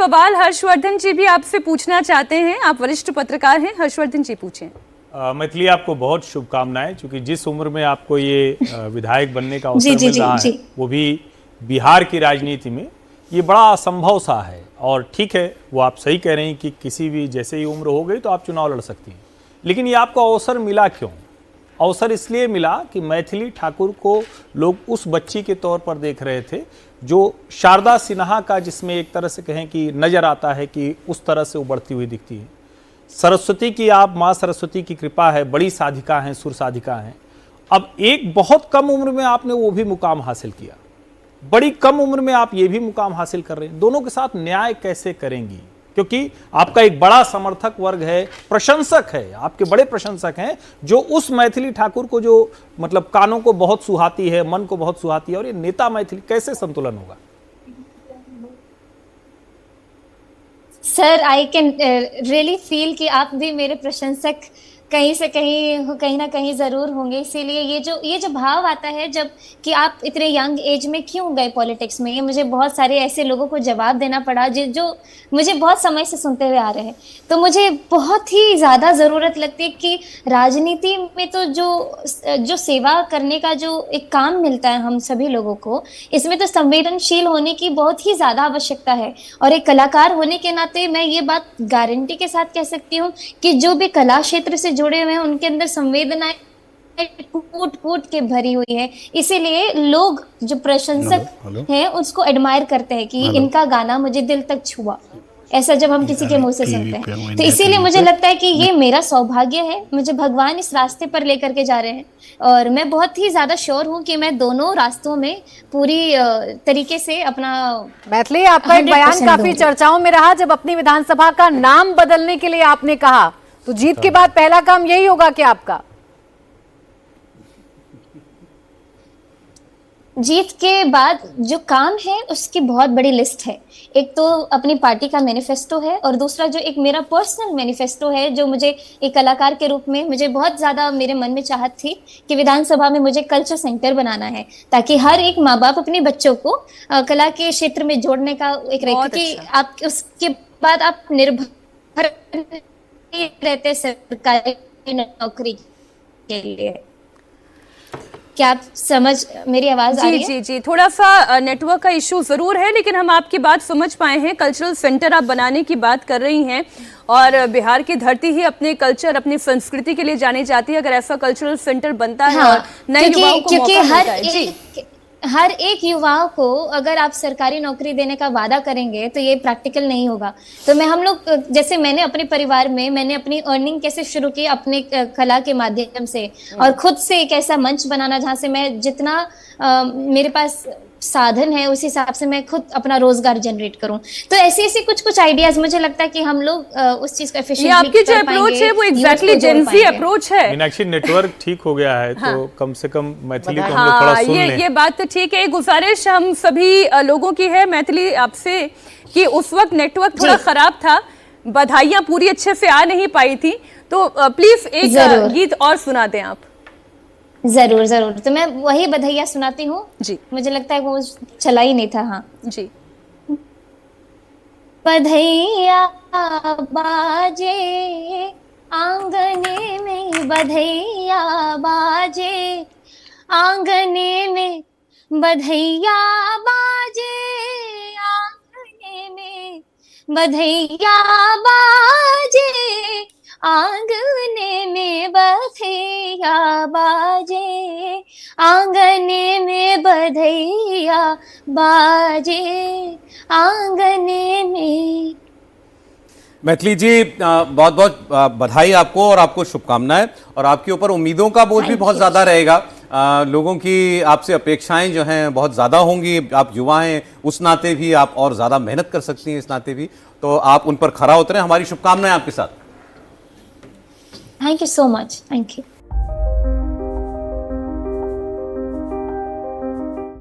सवाल हर्षवर्धन जी भी आपसे पूछना चाहते हैं। आप वरिष्ठ पत्रकार हैं, हर्षवर्धन जी पूछें। मैथिली, आपको बहुत शुभकामनाएं, क्योंकि जिस उम्र में आपको ये विधायक बनने का अवसर मिल रहा है, वो भी बिहार की राजनीति में, ये बड़ा असंभव सा है। और ठीक है, वो आप सही कह रहे हैं कि किसी भी जैसे ही उम्र हो गई तो आप चुनाव लड़ सकती हैं, लेकिन ये आपको अवसर मिला क्यों? अवसर इसलिए मिला कि मैथिली ठाकुर को लोग उस बच्ची के तौर पर देख रहे थे जो शारदा सिन्हा का, जिसमें एक तरह से कहें कि नजर आता है कि उस तरह से उभरती हुई दिखती है। सरस्वती की, आप माँ सरस्वती की कृपा है, बड़ी साधिका हैं, सुर साधिका हैं। अब एक बहुत कम उम्र में आपने वो भी मुकाम हासिल किया, बड़ी कम उम्र में आप ये भी मुकाम हासिल कर रहे हैं। दोनों के साथ न्याय कैसे करेंगी? क्योंकि आपका एक बड़ा समर्थक वर्ग है, प्रशंसक है, आपके बड़े प्रशंसक हैं, जो उस मैथिली ठाकुर को, जो मतलब कानों को बहुत सुहाती है, मन को बहुत सुहाती है, और ये नेता मैथिली, कैसे संतुलन होगा? Sir, I can really feel कि आप भी मेरे प्रशंसक कहीं से कहीं ना कहीं जरूर होंगे। इसीलिए ये जो भाव आता है जब कि आप इतने यंग एज में क्यों गए पॉलिटिक्स में, ये मुझे बहुत सारे ऐसे लोगों को जवाब देना पड़ा जो मुझे बहुत समय से सुनते हुए आ रहे हैं। तो मुझे बहुत ही ज़्यादा ज़रूरत लगती है कि राजनीति में तो जो सेवा करने का जो एक काम मिलता है हम सभी लोगों को, इसमें तो संवेदनशील होने की बहुत ही ज़्यादा आवश्यकता है। और एक कलाकार होने के नाते मैं ये बात गारंटी के साथ कह सकती हूँ कि जो भी कला क्षेत्र से जुड़े हुए हैं उनके अंदर संवेदनाएं कूट कूट के भरी हुई है। इसीलिए लोग जो प्रशंसक हैं उसको एडमायर करते हैं कि इनका गाना मुझे दिल तक छुआ, ऐसा जब हम किसी के मुंह से सुनते हैं। तो इसीलिए मुझे लगता है कि ये मेरा सौभाग्य है, मुझे भगवान इस रास्ते पर लेकर के जा रहे हैं। और मैं बहुत ही ज्यादा श्योर हूँ कि मैं दोनों रास्तों में पूरी तरीके से अपना। मैथिली, आपका एक बयान काफी चर्चाओं में रहा जब अपनी विधानसभा का नाम बदलने के लिए आपने कहा, तो जीत के बाद पहला काम यही होगा क्या आपका? जीत के बाद जो काम है उसकी बहुत बड़ी लिस्ट है। एक तो अपनी पार्टी का मैनिफेस्टो है, और दूसरा जो एक मेरा पर्सनल मैनिफेस्टो है, जो मुझे एक कलाकार के रूप में मुझे बहुत ज्यादा मेरे मन में चाहत थी कि विधानसभा में मुझे कल्चर सेंटर बनाना है, ताकि हर एक माँ बाप अपने बच्चों को कला के क्षेत्र में जोड़ने का एक रहे कि आप उसके बाद आप निर्भर रहते सरकारी नौकरी के लिए। क्या आप समझ मेरी आवाज आ रही है? जी जी, थोड़ा सा नेटवर्क का इशू जरूर है, लेकिन हम आपकी बात समझ पाए हैं। कल्चरल सेंटर आप बनाने की बात कर रही हैं, और बिहार की धरती ही अपने कल्चर, अपनी संस्कृति के लिए जानी जाती है। अगर ऐसा कल्चरल सेंटर बनता है और नए युवाओं को मौका मिलता है, हर एक युवाओं को अगर आप सरकारी नौकरी देने का वादा करेंगे तो ये प्रैक्टिकल नहीं होगा। तो हम लोग, जैसे मैंने अपने परिवार में मैंने अपनी अर्निंग कैसे शुरू की, अपने कला के माध्यम से, और खुद से एक ऐसा मंच बनाना जहाँ से मैं जितना मेरे पास साधन है उस हिसाब से मैं खुद अपना रोजगार जनरेट करूं। तो ऐसे कुछ आइडियाज मुझे लगता है कि हम लोग उस चीज को एफिशिएंटली कर पाएंगे। आपकी जो अप्रोच है वो एग्जैक्टली जेंजी अप्रोच है। मीनाक्षी, नेटवर्क ठीक हो गया है तो कम से कम मैथिली को हम लोग थोड़ा सुन लें। ये बात तो ठीक है। गुजारिश हम सभी लोगों की है मैथिली आपसे कि उस वक्त नेटवर्क थोड़ा खराब था, बधाइयां पूरी अच्छे से आ नहीं पाई थी, तो प्लीज एक गीत और सुना दें आप। जरूर जरूर, तो मैं वही बधाइयाँ सुनाती हूँ जी। मुझे लगता है वो चला ही नहीं था। हाँ जी। बधाइया बाजे आंगने में, बधाइया बाजे आंगने में, बधाइया बाजे आंगने में, बधाइया बाजे आंगने में, बधाइया बाजे आंगने में, बधाइया बाजे आंगने में। मैथिली जी, बहुत बहुत बधाई आपको और आपको शुभकामनाएं। और आपके ऊपर उम्मीदों का बोझ भी बहुत ज़्यादा रहेगा। लोगों की आपसे अपेक्षाएं जो हैं बहुत ज़्यादा होंगी। आप युवा हैं, उस नाते भी आप और ज़्यादा मेहनत कर सकती हैं, इस नाते भी तो आप उन पर खरा उतरें। हमारी शुभकामनाएं आपके साथ। Thank you so much. Thank you.